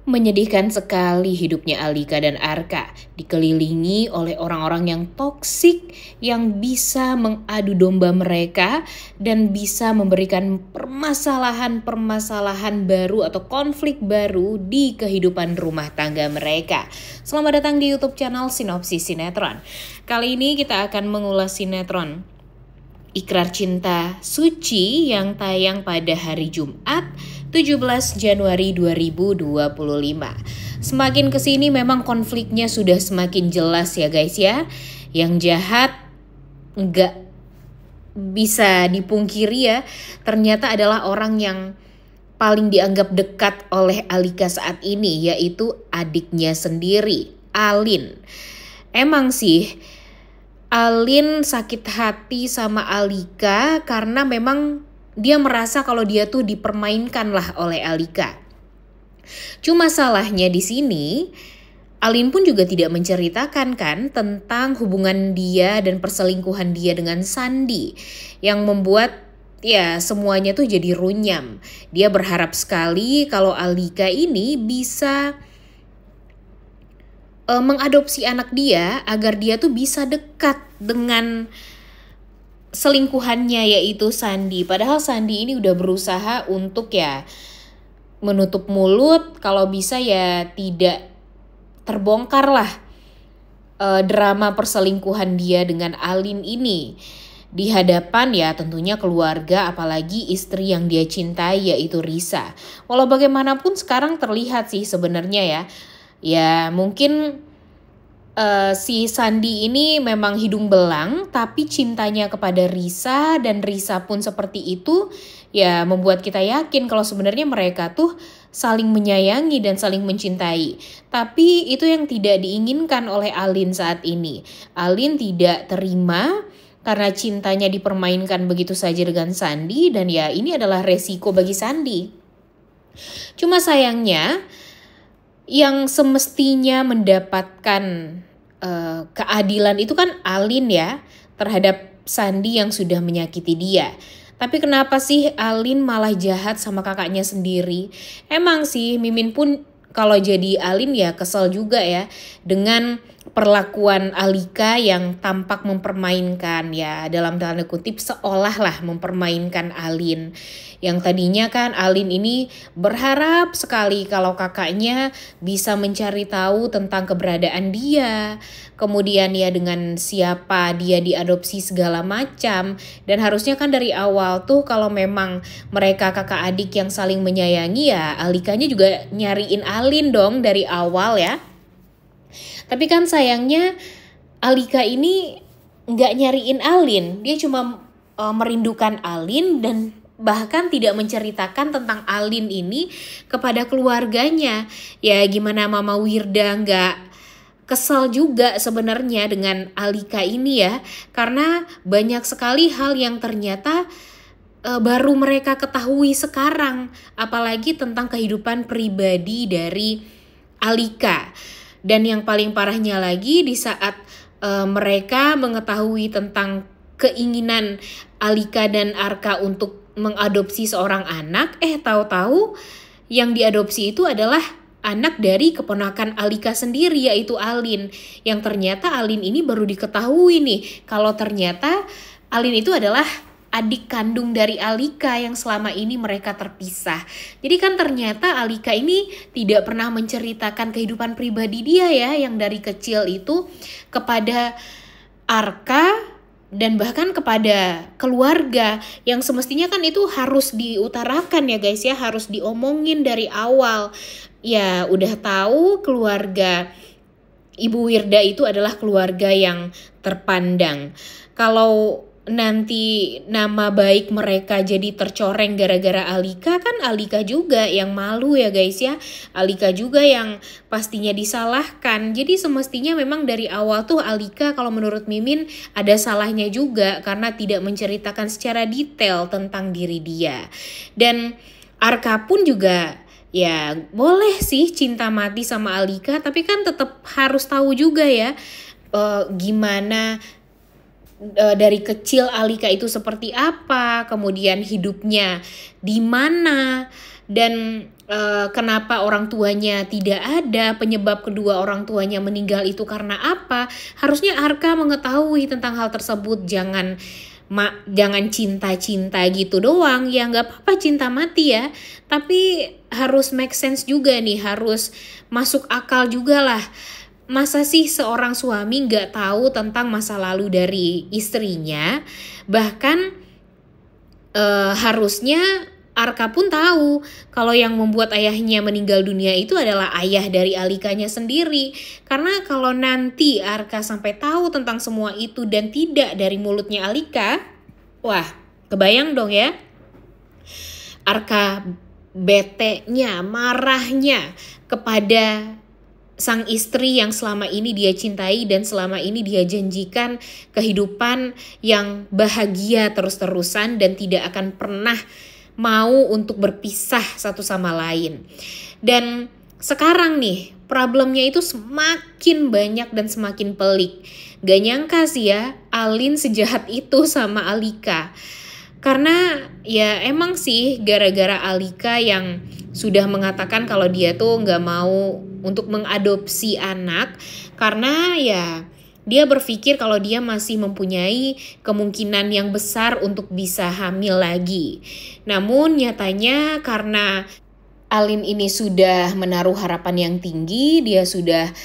Menyedihkan sekali hidupnya Alika dan Arka, dikelilingi oleh orang-orang yang toksik yang bisa mengadu domba mereka dan bisa memberikan permasalahan-permasalahan baru atau konflik baru di kehidupan rumah tangga mereka. Selamat datang di YouTube channel Sinopsis Sinetron. Kali ini kita akan mengulas sinetron Ikrar Cinta Suci yang tayang pada hari Jumat 17 Januari 2025. Semakin kesini memang konfliknya sudah semakin jelas ya guys ya. Yang jahat nggak bisa dipungkiri ya, ternyata adalah orang yang paling dianggap dekat oleh Alika saat ini, yaitu adiknya sendiri, Alin. Emang sih Alin sakit hati sama Alika karena memang dia merasa kalau dia tuh dipermainkan lah oleh Alika. Cuma salahnya di sini, Alin pun juga tidak menceritakan kan tentang hubungan dia dan perselingkuhan dia dengan Sandi yang membuat ya semuanya tuh jadi runyam. Dia berharap sekali kalau Alika ini bisa mengadopsi anak dia agar dia tuh bisa dekat dengan selingkuhannya yaitu Sandi. Padahal Sandi ini udah berusaha untuk ya menutup mulut, kalau bisa ya tidak terbongkar lah drama perselingkuhan dia dengan Alin ini di hadapan ya tentunya keluarga, apalagi istri yang dia cintai yaitu Risa. Walau bagaimanapun sekarang terlihat sih sebenarnya ya mungkin si Sandi ini memang hidung belang, tapi cintanya kepada Risa dan Risa pun seperti itu ya membuat kita yakin kalau sebenarnya mereka tuh saling menyayangi dan saling mencintai. Tapi itu yang tidak diinginkan oleh Alin saat ini. Alin tidak terima karena cintanya dipermainkan begitu saja dengan Sandi, dan ya ini adalah resiko bagi Sandi. Cuma sayangnya yang semestinya mendapatkan keadilan itu kan Alin ya terhadap Sandi yang sudah menyakiti dia. Tapi kenapa sih Alin malah jahat sama kakaknya sendiri? Emang sih Mimin pun kalau jadi Alin ya kesel juga ya dengan perlakuan Alika yang tampak mempermainkan ya, dalam tanda kutip seolah lah mempermainkan Alin. Yang tadinya kan Alin ini berharap sekali kalau kakaknya bisa mencari tahu tentang keberadaan dia, kemudian ya dengan siapa dia diadopsi segala macam. Dan harusnya kan dari awal tuh kalau memang mereka kakak adik yang saling menyayangi ya Alikanya juga nyariin Alin dong dari awal ya. Tapi kan sayangnya Alika ini nggak nyariin Alin, dia cuma merindukan Alin dan bahkan tidak menceritakan tentang Alin ini kepada keluarganya. Ya gimana Mama Wirda nggak kesal juga sebenarnya dengan Alika ini ya, karena banyak sekali hal yang ternyata baru mereka ketahui sekarang, apalagi tentang kehidupan pribadi dari Alika. Dan yang paling parahnya lagi di saat mereka mengetahui tentang keinginan Alika dan Arka untuk mengadopsi seorang anak, tahu-tahu yang diadopsi itu adalah anak dari keponakan Alika sendiri yaitu Alin. Yang ternyata Alin ini baru diketahui nih kalau ternyata Alin itu adalah adik kandung dari Alika yang selama ini mereka terpisah. Jadi kan ternyata Alika ini tidak pernah menceritakan kehidupan pribadi dia ya, yang dari kecil itu kepada Arka dan bahkan kepada keluarga, yang semestinya kan itu harus diutarakan ya guys ya, harus diomongin dari awal. Ya udah tahu keluarga Ibu Wirda itu adalah keluarga yang terpandang. Kalau nanti nama baik mereka jadi tercoreng gara-gara Alika, kan Alika juga yang malu ya guys ya. Alika juga yang pastinya disalahkan. Jadi semestinya memang dari awal tuh Alika kalau menurut Mimin ada salahnya juga karena tidak menceritakan secara detail tentang diri dia. Dan Arka pun juga ya boleh sih cinta mati sama Alika, tapi kan tetap harus tahu juga ya gimana dari kecil Alika itu seperti apa, kemudian hidupnya di mana, dan kenapa orang tuanya tidak ada, penyebab kedua orang tuanya meninggal itu karena apa. Harusnya Arka mengetahui tentang hal tersebut. Jangan cinta-cinta gitu doang. Ya nggak apa-apa cinta mati ya, tapi harus make sense juga nih, harus masuk akal juga lah. Masa sih seorang suami nggak tahu tentang masa lalu dari istrinya? Bahkan harusnya Arka pun tahu kalau yang membuat ayahnya meninggal dunia itu adalah ayah dari Alikanya sendiri. Karena kalau nanti Arka sampai tahu tentang semua itu dan tidak dari mulutnya Alika, wah, kebayang dong ya. Arka betenya, marahnya kepada sang istri yang selama ini dia cintai dan selama ini dia janjikan kehidupan yang bahagia terus-terusan dan tidak akan pernah mau untuk berpisah satu sama lain. Dan sekarang nih problemnya itu semakin banyak dan semakin pelik. Gak nyangka sih ya Alin sejahat itu sama Alika. Karena ya emang sih gara-gara Alika yang sudah mengatakan kalau dia tuh gak mau untuk mengadopsi anak. Karena ya dia berpikir kalau dia masih mempunyai kemungkinan yang besar untuk bisa hamil lagi. Namun nyatanya karena Alin ini sudah menaruh harapan yang tinggi, dia sudah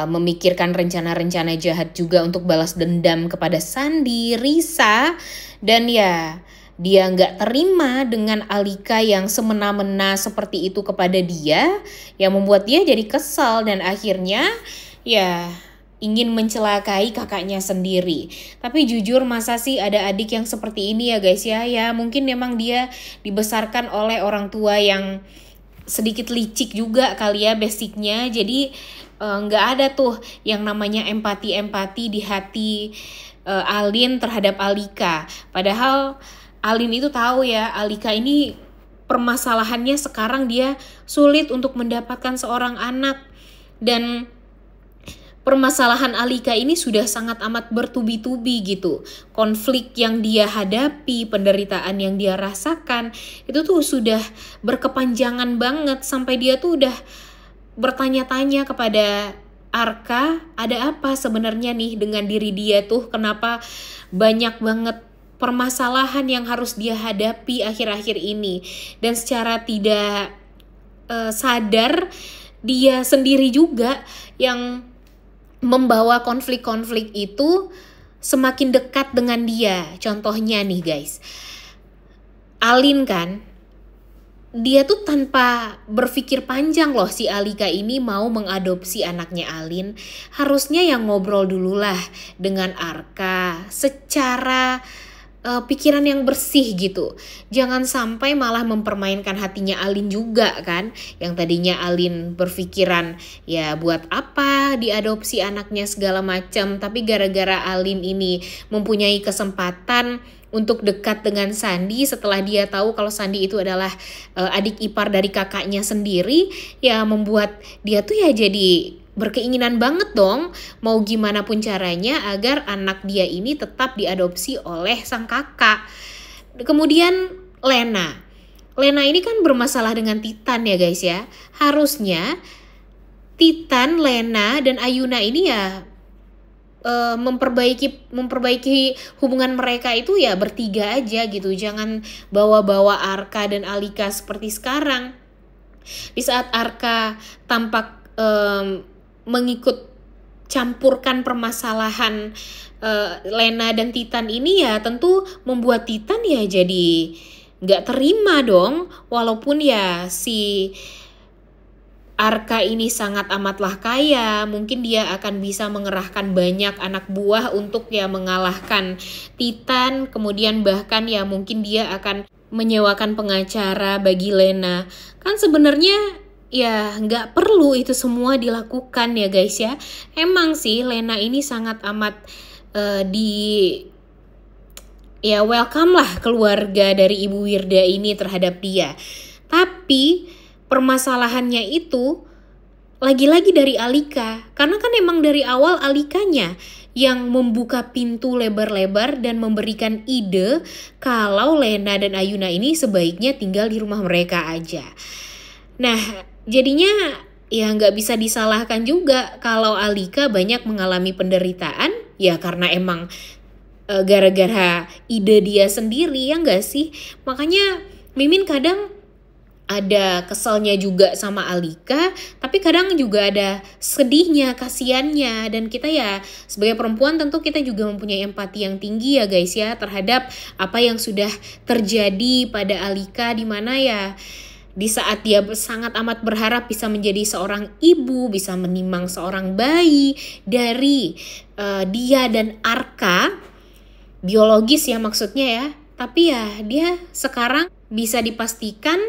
memikirkan rencana-rencana jahat juga untuk balas dendam kepada Sandi, Risa, dan ya dia nggak terima dengan Alika yang semena-mena seperti itu kepada dia, yang membuat dia jadi kesal dan akhirnya ya ingin mencelakai kakaknya sendiri. Tapi jujur masa sih ada adik yang seperti ini ya guys ya. Ya mungkin memang dia dibesarkan oleh orang tua yang sedikit licik juga kali ya basicnya. Jadi nggak ada tuh yang namanya empati-empati di hati Alin terhadap Alika. Padahal Alin itu tahu ya Alika ini permasalahannya sekarang dia sulit untuk mendapatkan seorang anak. Dan permasalahan Alika ini sudah sangat amat bertubi-tubi gitu. Konflik yang dia hadapi, penderitaan yang dia rasakan, itu tuh sudah berkepanjangan banget. Sampai dia tuh udah bertanya-tanya kepada Arka, ada apa sebenarnya nih dengan diri dia tuh? Kenapa banyak banget permasalahan yang harus dia hadapi akhir-akhir ini. Dan secara tidak sadar, dia sendiri juga yang membawa konflik-konflik itu semakin dekat dengan dia. Contohnya nih guys, Alin kan, dia tuh tanpa berpikir panjang loh si Alika ini mau mengadopsi anaknya Alin. Harusnya yang ngobrol dululah dengan Arka secara pikiran yang bersih gitu. Jangan sampai malah mempermainkan hatinya Alin juga kan. Yang tadinya Alin berpikiran ya buat apa diadopsi anaknya segala macam. Tapi gara-gara Alin ini mempunyai kesempatan untuk dekat dengan Sandi setelah dia tahu kalau Sandi itu adalah adik ipar dari kakaknya sendiri. Ya membuat dia tuh ya jadi berkeinginan banget dong mau gimana pun caranya agar anak dia ini tetap diadopsi oleh sang kakak. Kemudian Lena ini kan bermasalah dengan Titan ya guys ya. Harusnya Titan, Lena, dan Ayuna ini ya memperbaiki hubungan mereka itu ya bertiga aja gitu. Jangan bawa-bawa Arka dan Alika seperti sekarang. Di saat Arka tampak mengikut campurkan permasalahan Lena dan Titan ini ya tentu membuat Titan ya jadi gak terima dong. Walaupun ya si Arka ini sangat amatlah kaya, mungkin dia akan bisa mengerahkan banyak anak buah untuk ya mengalahkan Titan. Kemudian bahkan ya mungkin dia akan menyewakan pengacara bagi Lena. Kan sebenarnya ya nggak perlu itu semua dilakukan ya guys ya. Emang sih Lena ini sangat amat welcome lah keluarga dari Ibu Wirda ini terhadap dia. Tapi permasalahannya itu lagi-lagi dari Alika. Karena kan emang dari awal Alikanya yang membuka pintu lebar-lebar dan memberikan ide kalau Lena dan Ayuna ini sebaiknya tinggal di rumah mereka aja. Nah, jadinya ya nggak bisa disalahkan juga kalau Alika banyak mengalami penderitaan, ya karena emang gara-gara ide dia sendiri, ya nggak sih? Makanya Mimin kadang ada keselnya juga sama Alika, tapi kadang juga ada sedihnya, kasihannya. Dan kita ya sebagai perempuan tentu kita juga mempunyai empati yang tinggi ya guys ya, terhadap apa yang sudah terjadi pada Alika, di mana ya di saat dia sangat amat berharap bisa menjadi seorang ibu, bisa menimang seorang bayi dari dia dan Arka, biologis ya maksudnya ya. Tapi ya dia sekarang bisa dipastikan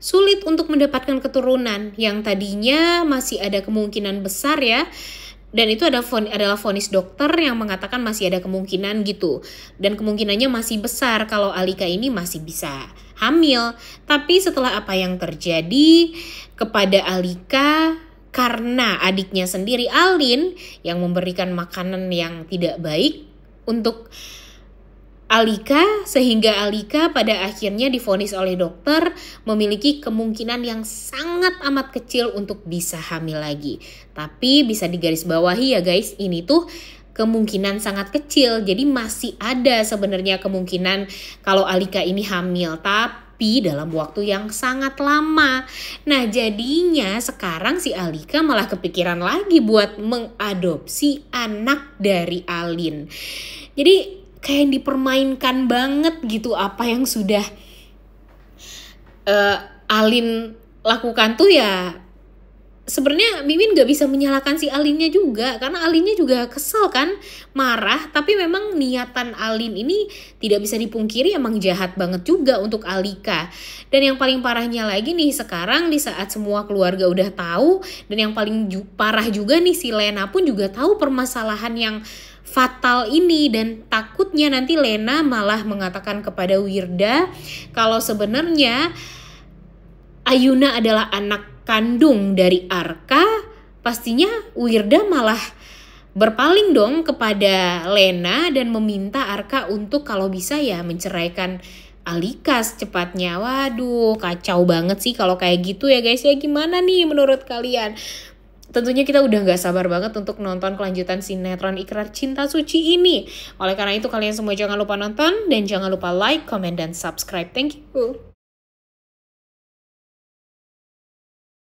sulit untuk mendapatkan keturunan, yang tadinya masih ada kemungkinan besar ya. Dan itu adalah vonis dokter yang mengatakan masih ada kemungkinan gitu. Dan kemungkinannya masih besar kalau Alika ini masih bisa hamil. Tapi setelah apa yang terjadi kepada Alika, karena adiknya sendiri Alin yang memberikan makanan yang tidak baik untuk Alika, sehingga Alika pada akhirnya divonis oleh dokter memiliki kemungkinan yang sangat amat kecil untuk bisa hamil lagi. Tapi bisa digarisbawahi ya guys, ini tuh kemungkinan sangat kecil. Jadi masih ada sebenarnya kemungkinan kalau Alika ini hamil, tapi dalam waktu yang sangat lama. Nah jadinya sekarang si Alika malah kepikiran lagi buat mengadopsi anak dari Alin. Jadi kayak dipermainkan banget gitu apa yang sudah Alin lakukan tuh ya. Sebenarnya Mimin gak bisa menyalahkan si Alinnya juga, karena Alinnya juga kesel kan, marah. Tapi memang niatan Alin ini tidak bisa dipungkiri emang jahat banget juga untuk Alika. Dan yang paling parahnya lagi nih sekarang di saat semua keluarga udah tahu, dan yang paling parah juga nih si Lena pun juga tahu permasalahan yang fatal ini. Dan takutnya nanti Lena malah mengatakan kepada Wirda kalau sebenarnya Ayuna adalah anak kandung dari Arka. Pastinya Wirda malah berpaling dong kepada Lena dan meminta Arka untuk kalau bisa ya menceraikan Alika secepatnya. Waduh, kacau banget sih kalau kayak gitu ya guys. Ya gimana nih menurut kalian? Tentunya kita udah gak sabar banget untuk nonton kelanjutan sinetron Ikrar Cinta Suci ini. Oleh karena itu kalian semua jangan lupa nonton dan jangan lupa like, comment, dan subscribe. Thank you.